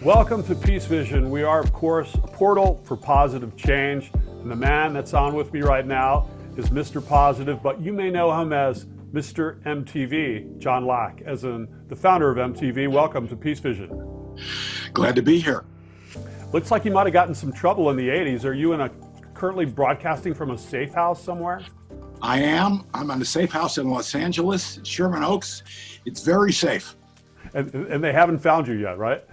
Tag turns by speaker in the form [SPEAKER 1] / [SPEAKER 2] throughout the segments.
[SPEAKER 1] Welcome to PeaceVision. We are, of course, a portal for positive change. And the man that's on with me right now is Mr. Positive, but you may know him as Mr. MTV, John Lack, as in the founder of MTV. Welcome to PeaceVision.
[SPEAKER 2] Glad to be here.
[SPEAKER 1] Looks like you might have gotten some trouble in the 80s. Are you currently broadcasting from a safe house somewhere?
[SPEAKER 2] I am. I'm in a safe house in Los Angeles, Sherman Oaks. It's very safe.
[SPEAKER 1] And they haven't found you yet, right?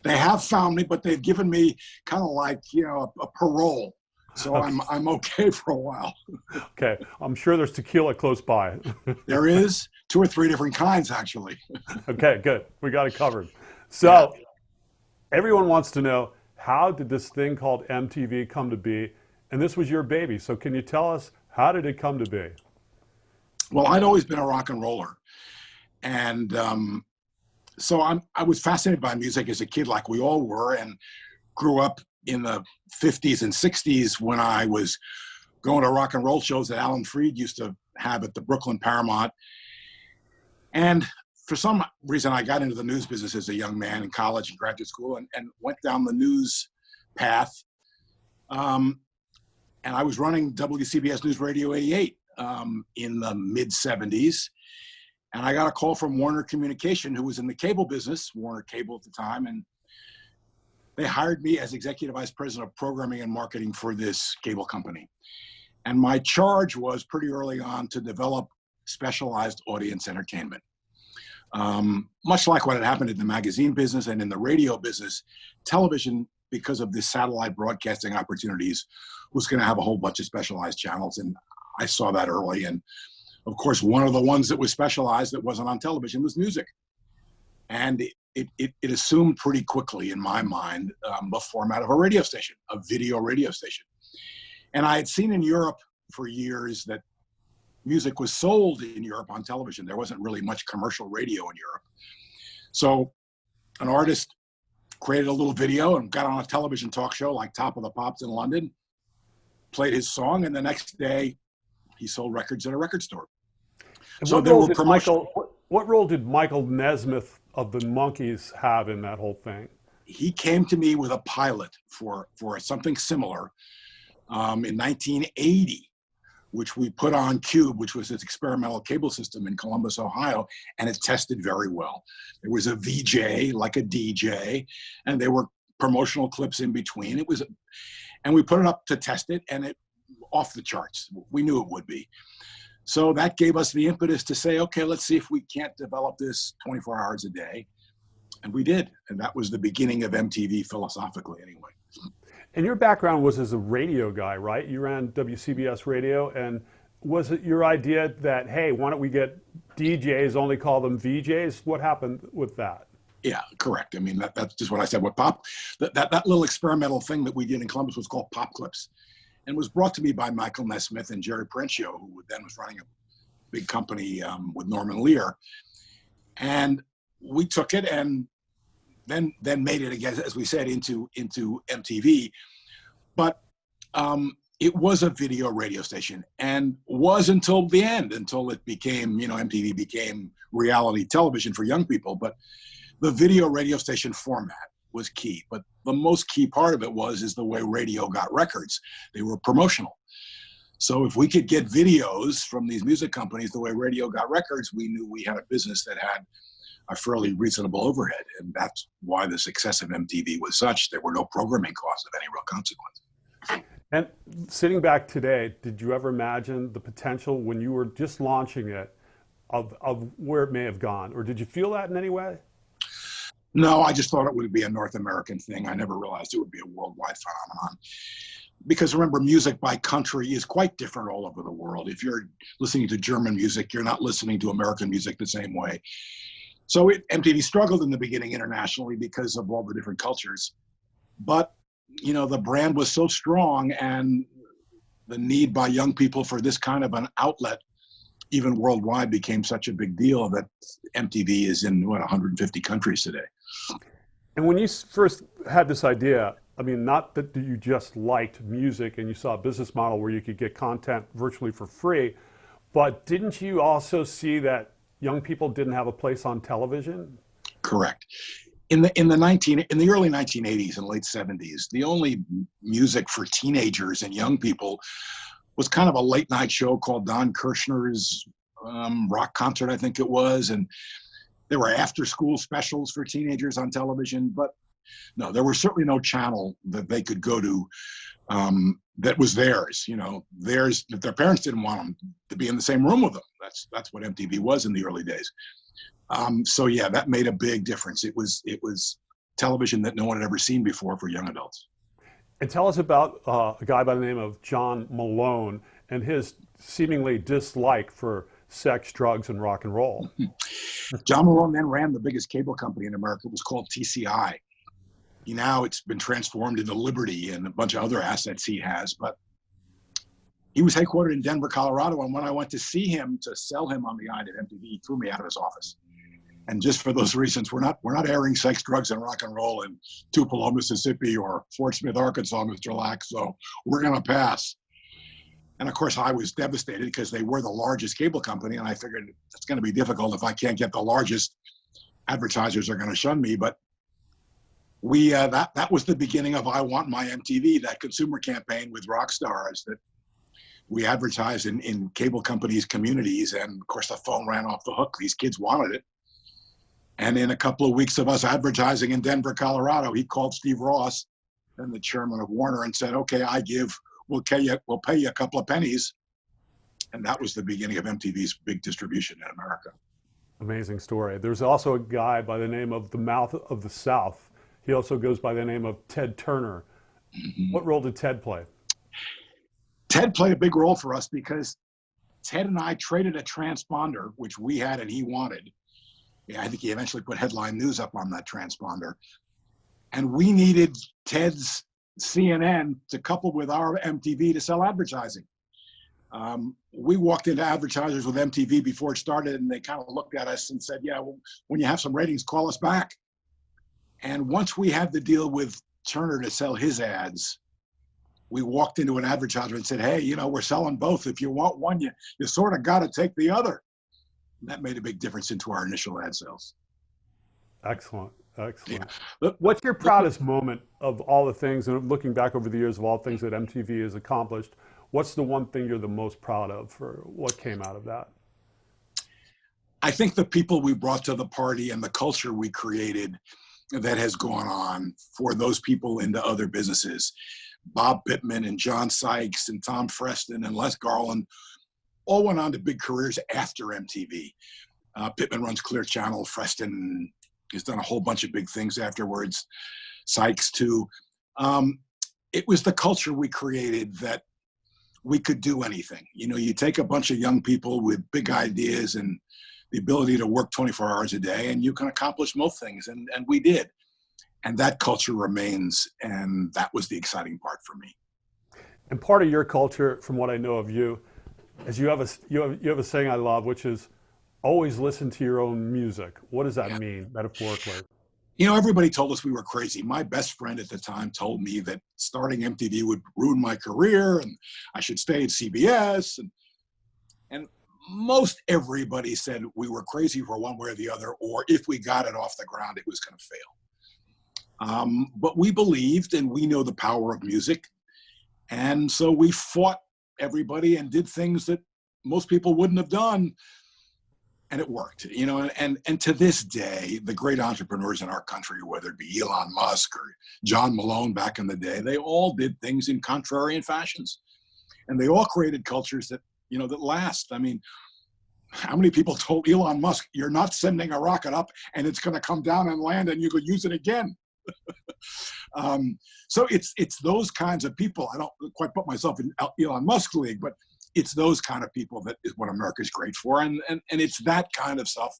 [SPEAKER 2] They have found me, but they've given me kind of like, a parole. So
[SPEAKER 1] okay.
[SPEAKER 2] I'm okay for a while.
[SPEAKER 1] Okay. I'm sure there's tequila close by.
[SPEAKER 2] There is 2 or 3 different kinds, actually.
[SPEAKER 1] Okay, good. We got it covered. So everyone wants to know, how did this thing called MTV come to be? And this was your baby. So can you tell us, how did it come to be?
[SPEAKER 2] Well, I'd always been a rock and roller. And so I was fascinated by music as a kid, like we all were, and grew up in the 50s and 60s when I was going to rock and roll shows that Alan Freed used to have at the Brooklyn Paramount. And for some reason, I got into the news business as a young man in college and graduate school and went down the news path. And I was running WCBS News Radio 88 in the mid-70s. And I got a call from Warner Communication, who was in the cable business, Warner Cable at the time, and they hired me as executive vice president of programming and marketing for this cable company. And my charge was pretty early on to develop specialized audience entertainment. Much like what had happened in the magazine business and in the radio business, television, because of the satellite broadcasting opportunities, was going to have a whole bunch of specialized channels. And I saw that early. And of course, one of the ones that was specialized that wasn't on television was music. And it assumed pretty quickly, in my mind, the format of a radio station, a video radio station. And I had seen in Europe for years that music was sold in Europe on television. There wasn't really much commercial radio in Europe. So an artist created a little video and got on a television talk show like Top of the Pops in London, played his song, and the next day he sold records at a record store.
[SPEAKER 1] And
[SPEAKER 2] so there were promotions.
[SPEAKER 1] What role did Michael Nesmith of the Monkees have in that whole thing?
[SPEAKER 2] He came to me with a pilot for something similar in 1980, which we put on Cube, which was this experimental cable system in Columbus, Ohio, and it tested very well. There was a VJ, like a DJ, and there were promotional clips in between. And we put it up to test it, and it off the charts. We knew it would be. So that gave us the impetus to say, okay, let's see if we can't develop this 24 hours a day. And we did. And that was the beginning of MTV philosophically anyway.
[SPEAKER 1] And your background was as a radio guy, right? You ran WCBS radio. And was it your idea that, hey, why don't we get DJs, only call them VJs? What happened with that?
[SPEAKER 2] Yeah, correct. I mean, that's just what I said. What that little experimental thing that we did in Columbus was called Pop Clips, and was brought to me by Michael Nesmith and Jerry Perenchio, who then was running a big company with Norman Lear. And we took it and then made it, again, as we said, into MTV. But it was a video radio station, and was until the end, until it became, MTV became reality television for young people. But the video radio station format was key. But the most key part of it is the way radio got records. They were promotional. So if we could get videos from these music companies the way radio got records, we knew we had a business that had a fairly reasonable overhead. And that's why the success of MTV was such. There were no programming costs of any real consequence.
[SPEAKER 1] And sitting back today, did you ever imagine the potential when you were just launching it of where it may have gone? Or did you feel that in any way?
[SPEAKER 2] No, I just thought it would be a North American thing. I never realized it would be a worldwide phenomenon. Because remember, music by country is quite different all over the world. If you're listening to German music, you're not listening to American music the same way. So MTV struggled in the beginning internationally because of all the different cultures. But, the brand was so strong, and the need by young people for this kind of an outlet, even worldwide, became such a big deal that MTV is in, 150 countries today.
[SPEAKER 1] And when you first had this idea, I mean, not that you just liked music and you saw a business model where you could get content virtually for free, but didn't you also see that young people didn't have a place on television?
[SPEAKER 2] Correct. in the early 1980s and late 70s, the only music for teenagers and young people was kind of a late night show called Don Kirshner's rock concert, I think it was, and there were after school specials for teenagers on television. But no, there was certainly no channel that they could go to that was theirs. Theirs that their parents didn't want them to be in the same room with them. That's what MTV was in the early days. So yeah, that made a big difference. It was television that no one had ever seen before for young adults.
[SPEAKER 1] And tell us about a guy by the name of John Malone and his seemingly dislike for sex, drugs, and rock and roll.
[SPEAKER 2] John Malone then ran the biggest cable company in America. It was called TCI. Now it's been transformed into Liberty and a bunch of other assets he has. But he was headquartered in Denver, Colorado. And when I went to see him to sell him on the eye at MTV, he threw me out of his office. And just for those reasons, we're not airing sex, drugs, and rock and roll in Tupelo, Mississippi, or Fort Smith, Arkansas, Mr. Lack. So we're going to pass. And of course, I was devastated because they were the largest cable company, and I figured it's going to be difficult if I can't get the largest. Advertisers are going to shun me. But we that was the beginning of I Want My MTV, that consumer campaign with rock stars that we advertised in cable companies' communities, and of course the phone ran off the hook. These kids wanted it. And in a couple of weeks of us advertising in Denver, Colorado, he called Steve Ross, then the chairman of Warner, and said, "Okay, we'll pay you a couple of pennies." And that was the beginning of MTV's big distribution in America.
[SPEAKER 1] Amazing story. There's also a guy by the name of the Mouth of the South. He also goes by the name of Ted Turner. Mm-hmm. What role did Ted play?
[SPEAKER 2] Ted played a big role for us because Ted and I traded a transponder, which we had and he wanted. I think he eventually put headline news up on that transponder. And we needed Ted's CNN to couple with our MTV to sell advertising. We walked into advertisers with MTV before it started, and they kind of looked at us and said, "Yeah, well, when you have some ratings, call us back." And once we had the deal with Turner to sell his ads, we walked into an advertiser and said, "Hey, we're selling both. If you want one, you sort of got to take the other." And that made a big difference into our initial ad sales.
[SPEAKER 1] Excellent. Excellent.
[SPEAKER 2] Yeah.
[SPEAKER 1] What's your proudest moment of all the things, and looking back over the years of all things that MTV has accomplished, what's the one thing you're the most proud of for what came out of that?
[SPEAKER 2] I think the people we brought to the party and the culture we created that has gone on for those people into other businesses. Bob Pittman and John Sykes and Tom Freston and Les Garland all went on to big careers after MTV. Pittman runs Clear Channel. Freston has done a whole bunch of big things afterwards. Sykes too. It was the culture we created that we could do anything. You take a bunch of young people with big ideas and the ability to work 24 hours a day, and you can accomplish most things, and we did. And that culture remains, and that was the exciting part for me.
[SPEAKER 1] And part of your culture, from what I know of you, is you have a saying I love, which is always listen to your own music. What does that mean, metaphorically?
[SPEAKER 2] Everybody told us we were crazy. My best friend at the time told me that starting MTV would ruin my career and I should stay at CBS. And most everybody said we were crazy for one way or the other, or if we got it off the ground, it was going to fail. But we believed, and we know the power of music. And so we fought everybody and did things that most people wouldn't have done. And it worked, and to this day, the great entrepreneurs in our country, whether it be Elon Musk or John Malone back in the day, they all did things in contrarian fashions. And they all created cultures that last. I mean, how many people told Elon Musk, "You're not sending a rocket up and it's going to come down and land and you could use it again"? So it's those kinds of people. I don't quite put myself in Elon Musk's league, but it's those kind of people that is what America's great for. And it's that kind of stuff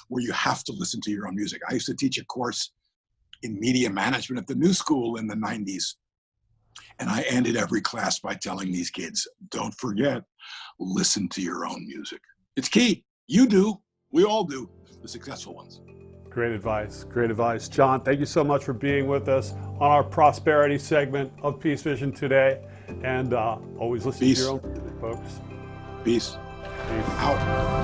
[SPEAKER 2] where you have to listen to your own music. I used to teach a course in media management at the New School in the 90s. And I ended every class by telling these kids, don't forget, listen to your own music. It's key. You do. We all do. The successful ones.
[SPEAKER 1] Great advice. Great advice. John, thank you so much for being with us on our prosperity segment of PeaceVision today. And always listen to your own music, folks.
[SPEAKER 2] Peace.
[SPEAKER 1] Peace.
[SPEAKER 2] Out.